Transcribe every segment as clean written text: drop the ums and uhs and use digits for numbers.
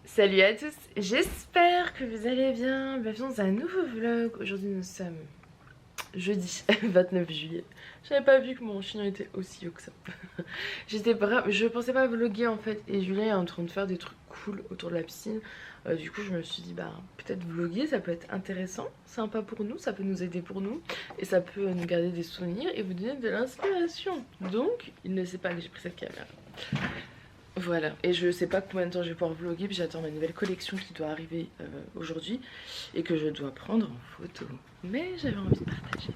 Salut à tous, j'espère que vous allez bien. Bienvenue dans un nouveau vlog. Aujourd'hui nous sommes jeudi 29 juillet. J'avais pas vu que mon chignon était aussi haut que ça. Je pensais pas vlogger en fait. Et Julien est en train de faire des trucs cool autour de la piscine. Du coup je me suis dit bah peut-être vlogger ça peut être intéressant, sympa pour nous, ça peut nous aider pour nous. Et ça peut nous garder des souvenirs et vous donner de l'inspiration. Donc il ne sait pas que j'ai pris cette caméra. Voilà, et je sais pas combien de temps je vais pouvoir vlogger, puis j'attends ma nouvelle collection qui doit arriver aujourd'hui et que je dois prendre en photo. Mais j'avais envie de partager.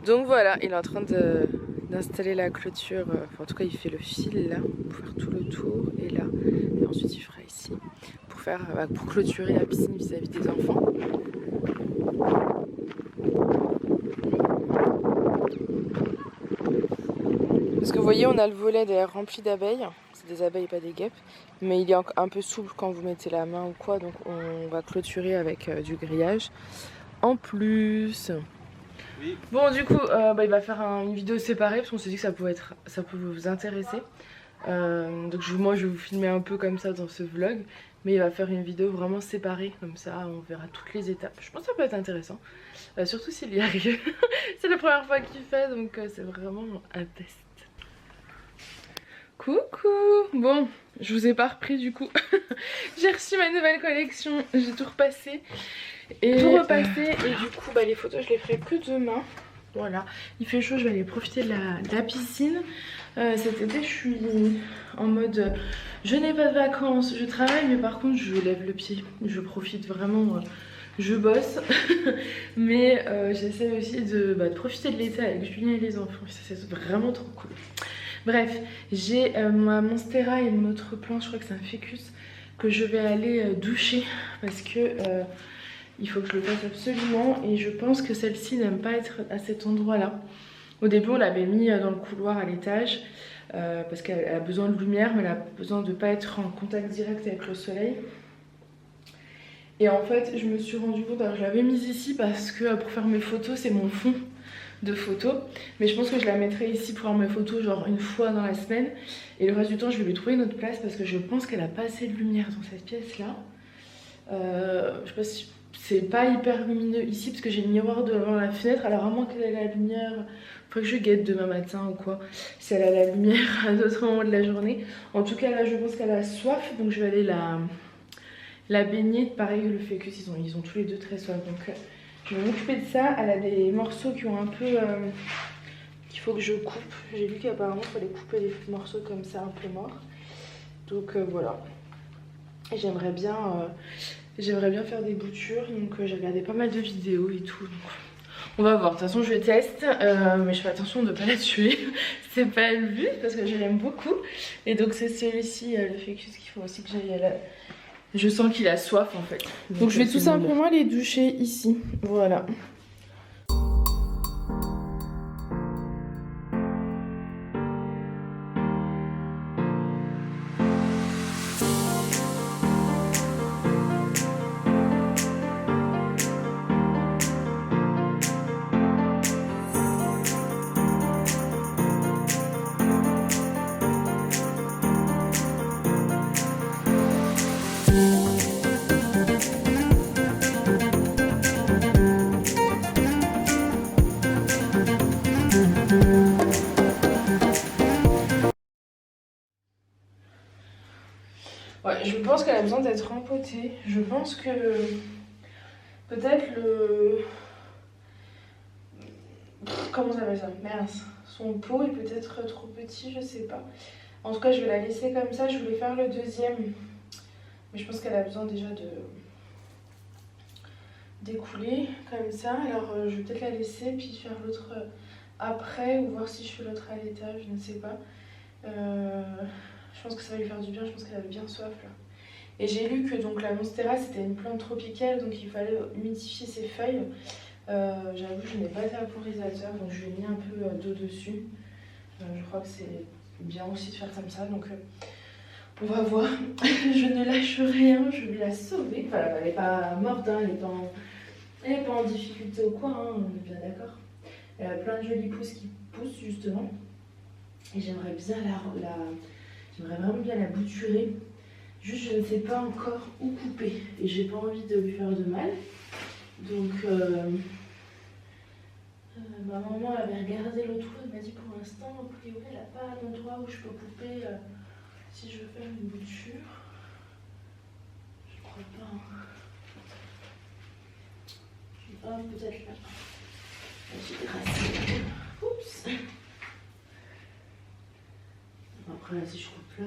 Donc voilà, il est en train d'installer la clôture, enfin en tout cas il fait le fil là, pour faire tout le tour, et là, et ensuite il fera ici, pour clôturer la piscine vis-à-vis des enfants. Parce que vous voyez, on a le volet d'ailleurs rempli d'abeilles. C'est des abeilles, pas des guêpes. Mais il est un peu souple quand vous mettez la main ou quoi. Donc on va clôturer avec du grillage. En plus. Oui. Bon, du coup, il va faire une vidéo séparée parce qu'on s'est dit que ça peut vous intéresser. Donc moi, je vais vous filmer un peu comme ça dans ce vlog. Mais il va faire une vidéo vraiment séparée. Comme ça, on verra toutes les étapes. Je pense que ça peut être intéressant. Surtout s'il y arrive. C'est la première fois qu'il fait. Donc c'est vraiment un test. Coucou. Bon, je vous ai pas repris du coup. J'ai reçu ma nouvelle collection, j'ai tout repassé et tout repassé et du coup les photos je les ferai que demain. Voilà, il fait chaud, je vais aller profiter de la piscine. Cet été je suis en mode je n'ai pas de vacances, je travaille mais par contre je lève le pied, je profite vraiment, je bosse. Mais j'essaie aussi de profiter de l'été avec Julien et les enfants, ça c'est vraiment trop cool. Bref, j'ai ma Monstera et une autre plante, je crois que c'est un ficus, que je vais aller doucher parce que il faut que je le fasse absolument. Et je pense que celle-ci n'aime pas être à cet endroit-là. Au début, on l'avait mis dans le couloir à l'étage parce qu'elle a besoin de lumière, mais elle a besoin de ne pas être en contact direct avec le soleil. Et en fait, je me suis rendu compte, alors je l'avais mise ici parce que pour faire mes photos, c'est mon fond de photos, mais je pense que je la mettrai ici pour faire mes photos genre une fois dans la semaine, et le reste du temps je vais lui trouver une autre place parce que je pense qu'elle a pas assez de lumière dans cette pièce là. Je sais pas si c'est pas hyper lumineux ici parce que j'ai le miroir devant la fenêtre, alors à moins qu'elle ait la lumière, faut que je guette demain matin ou quoi, si elle a la lumière à d'autres moments de la journée. En tout cas là je pense qu'elle a soif, donc je vais aller la baigner. Pareil, le fait que ils ont tous les deux très soif, donc je vais m'occuper de ça. Elle a des morceaux qui ont un peu qu'il faut que je coupe. J'ai vu qu'apparemment il fallait couper les morceaux comme ça un peu morts. Donc voilà. Et j'aimerais bien faire des boutures. Donc j'ai regardé pas mal de vidéos et tout. Donc, on va voir. De toute façon je teste, mais je fais attention de ne pas la tuer. C'est pas le but parce que je l'aime beaucoup. Et donc c'est celui-ci, le ficus, qu'il faut aussi que j'aille à la... Je sens qu'il a soif en fait. Donc je vais tout simplement les doucher ici. Voilà. Ouais, je pense qu'elle a besoin d'être empotée. Je pense que peut-être comment ça s'appelle ça? Mince. Son pot est peut-être trop petit, je sais pas. En tout cas, je vais la laisser comme ça. Je voulais faire le deuxième. Mais je pense qu'elle a besoin déjà de d'écouler comme ça. Alors je vais peut-être la laisser puis faire l'autre après ou voir si je fais l'autre à l'étage, je ne sais pas. Je pense que ça va lui faire du bien, je pense qu'elle a bien soif là. Et j'ai lu que donc la Monstera c'était une plante tropicale, donc il fallait humidifier ses feuilles. J'avoue que je n'ai pas de vaporisateur, donc je lui ai mis un peu d'eau dessus. Je crois que c'est bien aussi de faire comme ça, donc on va voir. Je ne lâche rien, je vais la sauver. Enfin, elle n'est pas morte, hein, elle n'est pas en difficulté ou quoi, hein, on est bien d'accord. Elle a plein de jolies pousses qui poussent justement. Et j'aimerais bien J'aimerais vraiment bien la bouturer. Juste, je ne sais pas encore où couper. Et j'ai pas envie de lui faire de mal. Donc, ma maman avait regardé l'autre fois. Elle m'a dit pour l'instant, a priori, elle n'a pas un endroit où je peux couper si je veux faire une bouture. Je crois pas. Oh, peut-être là. J'ai grassé. Oups. Après, là, si je coupe là.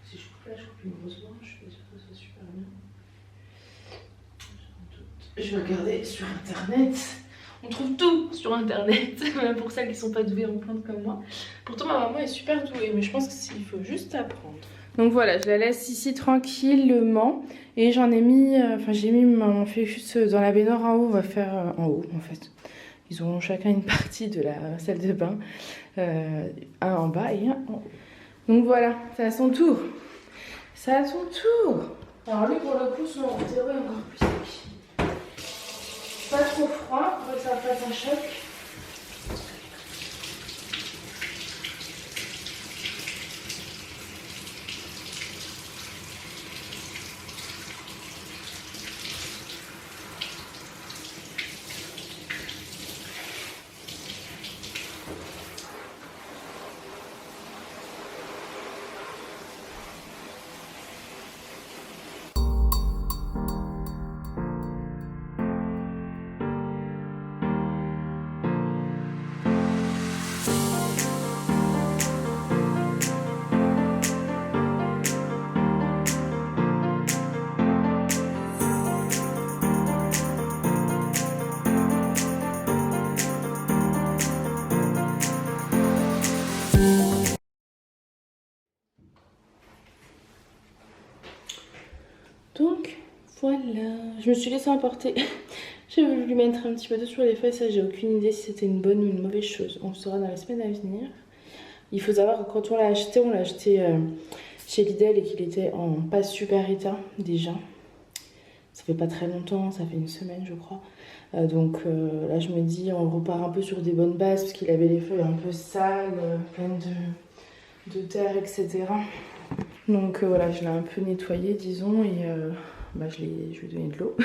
Si je coupe là, je coupe une grosse branche. Je suis pas sûre que ce soit super bien. Je vais regarder sur internet. On trouve tout sur internet, même pour celles qui sont pas douées en plantes comme moi. Pourtant ma maman est super douée, mais je pense qu'il faut juste apprendre. Donc voilà, je la laisse ici tranquillement. Et j'en ai mis, j'ai mis mon fléchus dans la baignoire en haut. On va faire en haut en fait. Ils auront chacun une partie de la salle de bain. Un en bas et un en haut. Donc voilà, c'est à son tour. C'est à son tour. Alors lui pour le coup, son terreau est encore plus sec. Pas trop froid, pour que ça fasse un choc. Donc voilà, je me suis laissée emporter. J'ai voulu lui mettre un petit peu d'eau sur les feuilles, ça j'ai aucune idée si c'était une bonne ou une mauvaise chose. On le saura dans les semaines à venir. Il faut savoir que quand on l'a acheté chez Lidl et qu'il était en pas super état déjà. Ça fait pas très longtemps, ça fait une semaine je crois. Donc là je me dis on repart un peu sur des bonnes bases parce qu'il avait les feuilles un peu sales, pleines de terre, etc. Donc voilà, je l'ai un peu nettoyé disons et je lui ai donné de l'eau.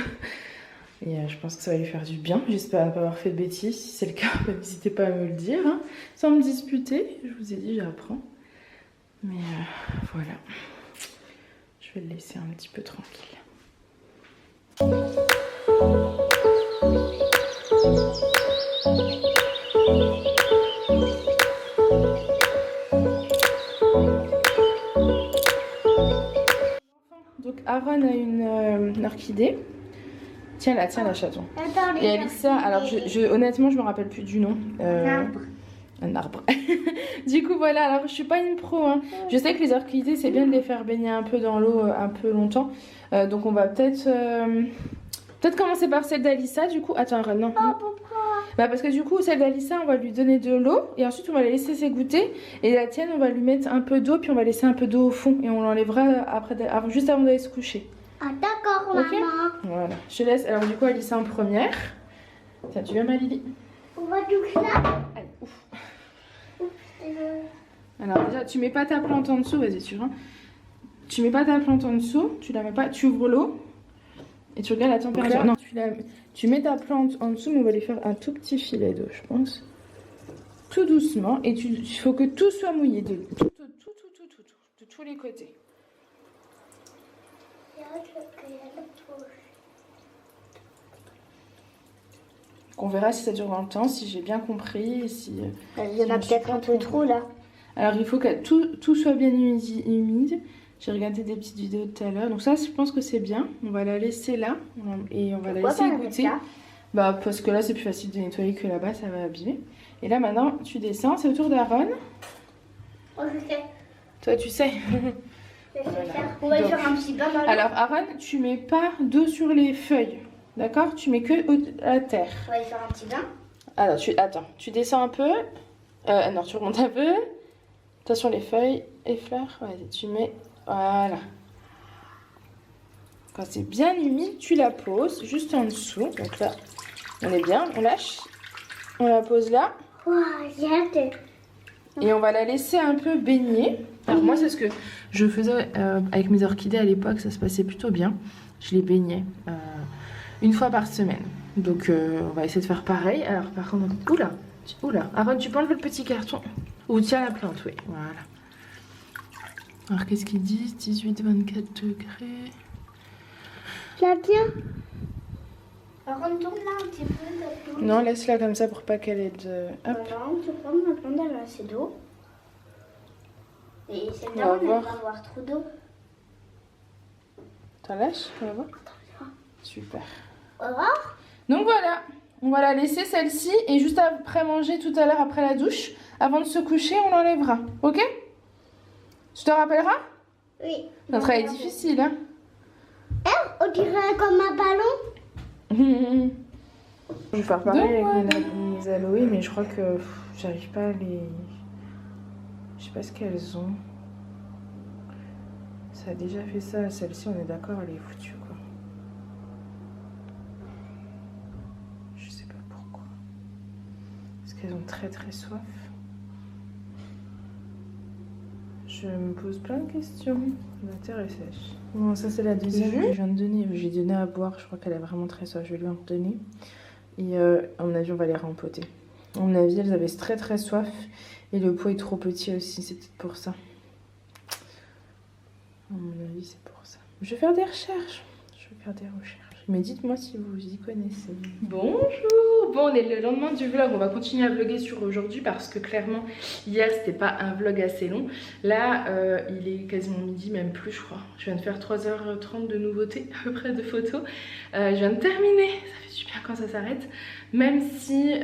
Et je pense que ça va lui faire du bien. J'espère ne pas avoir fait de bêtises. Si c'est le cas, n'hésitez pas à me le dire. Hein, sans me disputer. Je vous ai dit, j'apprends. Mais voilà. Je vais le laisser un petit peu tranquille. Donc Aaron a une orchidée. Tiens là, chaton. Et Alissa, alors honnêtement je me rappelle plus du nom. Un arbre. Du coup voilà, alors je suis pas une pro. Hein. Je sais que les orchidées c'est bien de les faire baigner un peu dans l'eau un peu longtemps. Donc on va peut-être commencer par celle d'Alissa du coup. Attends, non. Parce que du coup celle d'Alissa on va lui donner de l'eau et ensuite on va la laisser s'égoutter. Et la tienne on va lui mettre un peu d'eau puis on va laisser un peu d'eau au fond et on l'enlèvera après, juste avant d'aller se coucher. Ah d'accord maman. Voilà, je te laisse. Alors du coup Alissa en première. Tiens, tu viens ma Lily? On va tout ça. Allez, ouf. Alors déjà tu mets pas ta plante en dessous, vas-y tu vois. Tu mets pas ta plante en dessous, tu la mets pas, tu ouvres l'eau et tu regardes la température. Non, tu mets ta plante en dessous mais on va lui faire un tout petit filet d'eau je pense. Tout doucement et il faut que tout soit mouillé de tous les côtés. On verra si ça dure dans le temps, si j'ai bien compris. Si, il y en a peut-être un peu trop là. Alors il faut que tout soit bien humide. J'ai regardé des petites vidéos tout à l'heure. Donc ça je pense que c'est bien. On va la laisser là et on va la laisser égoutter. Parce que là c'est plus facile de nettoyer que là-bas, ça va abîmer. Et là maintenant tu descends, c'est au tour d'Aaron. Oh je sais. Toi tu sais. Voilà. On va faire un petit bain. Alors Aaron, tu mets pas d'eau sur les feuilles. D'accord? Tu mets que à terre. On va y faire un petit bain. Alors, tu descends un peu. Non, tu remontes un peu. Attention les feuilles et fleurs. Vas-y, tu mets. Voilà. Quand c'est bien humide, tu la poses juste en dessous. Donc là, on est bien. On lâche. On la pose là. Wow, j'ai hâte. Et on va la laisser un peu baigner. Alors moi c'est ce que je faisais avec mes orchidées à l'époque, ça se passait plutôt bien. Je les baignais une fois par semaine. Donc on va essayer de faire pareil. Alors par contre, oula, Aaron, tu peux enlever le petit carton. Ou tiens la plante, oui, voilà. Alors qu'est-ce qu'ils disent? 18-24 degrés. La tiens. Par contre, tourne là un petit peu ta plante. Non, laisse-la comme ça pour pas qu'elle ait de... Hop. Voilà, tu prends ma plante, elle a assez d'eau. Et On celle-là, va on va voir. pas avoir trop d'eau. T'en lâches? On va voir. Super. Au revoir. Donc voilà, on va la laisser celle-ci et juste après manger tout à l'heure après la douche, avant de se coucher, on l'enlèvera. Ok? Tu te rappelleras? Oui. Ça travail est difficile, hein? On dirait comme un ballon. Je vais faire pareil avec mes aloés, mais je crois que j'arrive pas à les... Je sais pas ce qu'elles ont. Ça a déjà fait ça, celle-ci, on est d'accord, elle est foutue, quoi. Je sais pas pourquoi. Parce qu'elles ont très très soif. Je me pose plein de questions. La terre est sèche. Bon, ça c'est la deuxième que je viens de donner. J'ai donné à boire, je crois qu'elle a vraiment très soif. Je vais lui en redonner. Et à mon avis, on va les rempoter. À mon avis, elles avaient très très soif. Et le pot est trop petit aussi, c'est peut-être pour ça. À mon avis, c'est pour ça. Je vais faire des recherches. Mais dites-moi si vous y connaissez. Bonjour. Bon, on est le lendemain du vlog. On va continuer à vlogger sur aujourd'hui parce que clairement, hier, c'était pas un vlog assez long. Là, il est quasiment midi, même plus, je crois. Je viens de faire 3h30 de nouveautés, à peu près de photos. Je viens de terminer. Ça fait super quand ça s'arrête. Même si,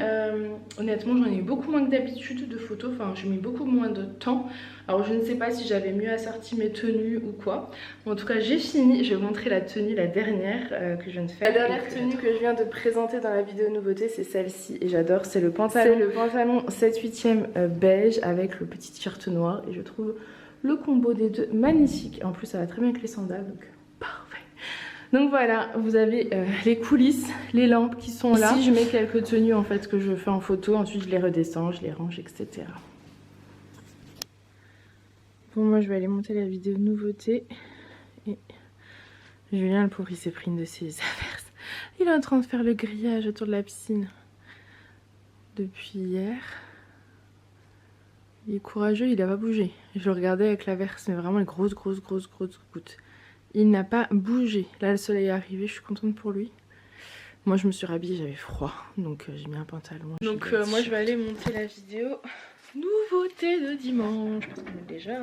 honnêtement, j'en ai eu beaucoup moins que d'habitude de photos. Enfin, j'ai mis beaucoup moins de temps. Alors, je ne sais pas si j'avais mieux assorti mes tenues ou quoi. En tout cas, j'ai fini. Je vais vous montrer la tenue, la dernière que je viens de faire. La dernière tenue que je viens de présenter dans la vidéo nouveauté, c'est celle-ci. Et j'adore, c'est le pantalon. C'est le pantalon 7/8e beige avec le petit t-shirt noir. Et je trouve le combo des deux magnifique. En plus, ça va très bien avec les sandales, donc parfait. Donc voilà, vous avez les coulisses, les lampes qui sont là. Ici, je mets quelques tenues en fait que je fais en photo. Ensuite, je les redescends, je les range, etc. Bon, moi, je vais aller monter la vidéo nouveauté. Et Julien, le pauvre, il s'est pris une de ses averses. Il est en train de faire le grillage autour de la piscine depuis hier. Il est courageux, il n'a pas bougé. Je le regardais avec l'averse, mais vraiment les grosses gouttes. Il n'a pas bougé. Là, le soleil est arrivé, je suis contente pour lui. Moi, je me suis rhabillée, j'avais froid, donc j'ai mis un pantalon. Donc moi, je vais aller monter la vidéo nouveauté de dimanche, parce qu'on est déjà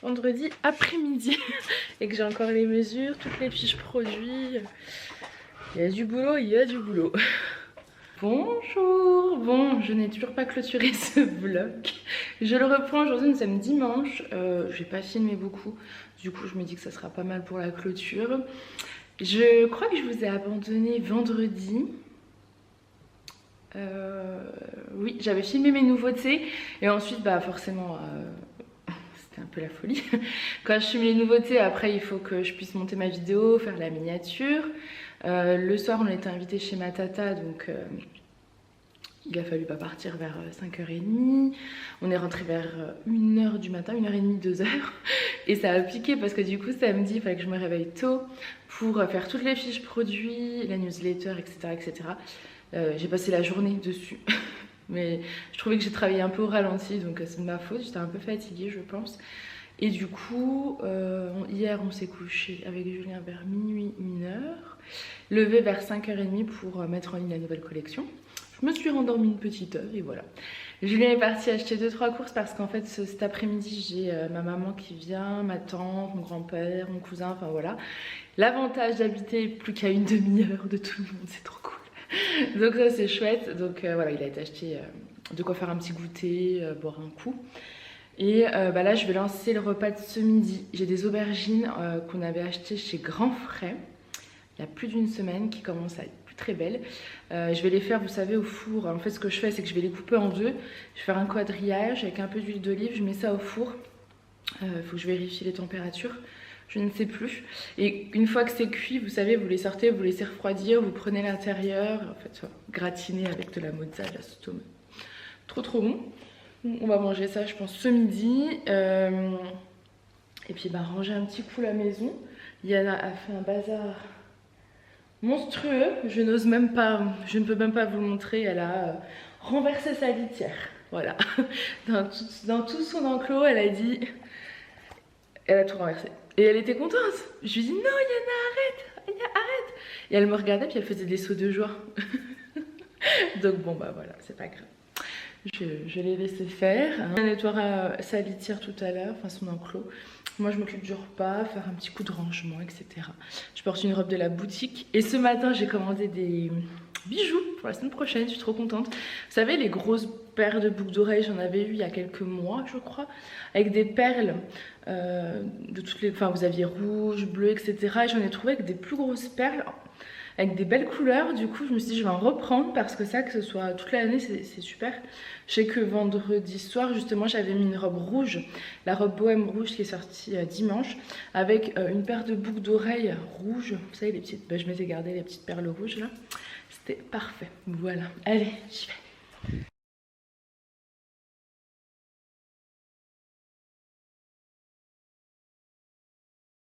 vendredi après-midi et que j'ai encore les mesures, toutes les fiches produits. Il y a du boulot, Bonjour. Bon, je n'ai toujours pas clôturé ce vlog. Je le reprends aujourd'hui, nous sommes dimanche. Je vais pas filmer beaucoup. Du coup, je me dis que ça sera pas mal pour la clôture. Je crois que je vous ai abandonné vendredi. Oui, j'avais filmé mes nouveautés. Et ensuite, bah forcément... c'était un peu la folie. Quand je filme les nouveautés, après il faut que je puisse monter ma vidéo, faire la miniature. Le soir on était invité chez ma tata, donc il a fallu pas partir vers 5h30. On est rentré vers 1h du matin, 1h30, 2h. Et ça a piqué parce que du coup samedi il fallait que je me réveille tôt pour faire toutes les fiches produits, la newsletter, etc. J'ai passé la journée dessus. Mais je trouvais que j'ai travaillé un peu au ralenti, donc c'est de ma faute, j'étais un peu fatiguée je pense. Et du coup, hier on s'est couché avec Julien vers minuit, 1h, levé vers 5h30 pour mettre en ligne la nouvelle collection. Je me suis rendormie une petite heure et voilà. Julien est parti acheter 2-3 courses parce qu'en fait cet après-midi j'ai ma maman qui vient, ma tante, mon grand-père, mon cousin, enfin voilà. L'avantage d'habiter plus qu'à une demi-heure de tout le monde, c'est trop cool. Donc ça c'est chouette, donc voilà, il a été acheté de quoi faire un petit goûter, boire un coup. Et bah là je vais lancer le repas de ce midi. J'ai des aubergines qu'on avait achetées chez Grand Frais il y a plus d'une semaine, qui commencent à être plus très belles. Je vais les faire, vous savez, au four. En fait ce que je fais c'est que je vais les couper en deux. Je vais faire un quadrillage avec un peu d'huile d'olive, je mets ça au four. Faut que je vérifie les températures. Je ne sais plus. Et une fois que c'est cuit, vous savez, vous les sortez, vous laissez refroidir, vous prenez l'intérieur, en fait, gratiner avec de la mozzarella, c'est trop bon. On va manger ça je pense ce midi. Et puis bah ranger un petit coup la maison. Yana a fait un bazar monstrueux. Je ne peux même pas vous le montrer. Elle a renversé sa litière. Voilà. Dans tout son enclos, elle a dit... Elle a tout renversé. Et elle était contente. Je lui ai dit non Yana arrête, Yana arrête. Et elle me regardait puis elle faisait des sauts de joie. Donc bon bah voilà, c'est pas grave. Je l'ai laissé faire. Elle nettoiera sa litière tout à l'heure, enfin son enclos. Moi je m'occupe du repas, faire un petit coup de rangement, etc. Je porte une robe de la boutique. Et ce matin j'ai commandé des bijoux pour la semaine prochaine, je suis trop contente. Vous savez les grosses paires de boucles d'oreilles, j'en avais eu il y a quelques mois je crois. Avec des perles de toutes les... Enfin vous aviez rouge, bleu, etc. Et j'en ai trouvé avec des plus grosses perles. Avec des belles couleurs, du coup je me suis dit je vais en reprendre parce que ça, que ce soit toute l'année, c'est super. Je sais que vendredi soir justement j'avais mis une robe rouge, la robe bohème rouge qui est sortie dimanche, avec une paire de boucles d'oreilles rouges, vous savez les petites, je m'étais gardé les petites perles rouges là, c'était parfait, voilà, allez j'y vais.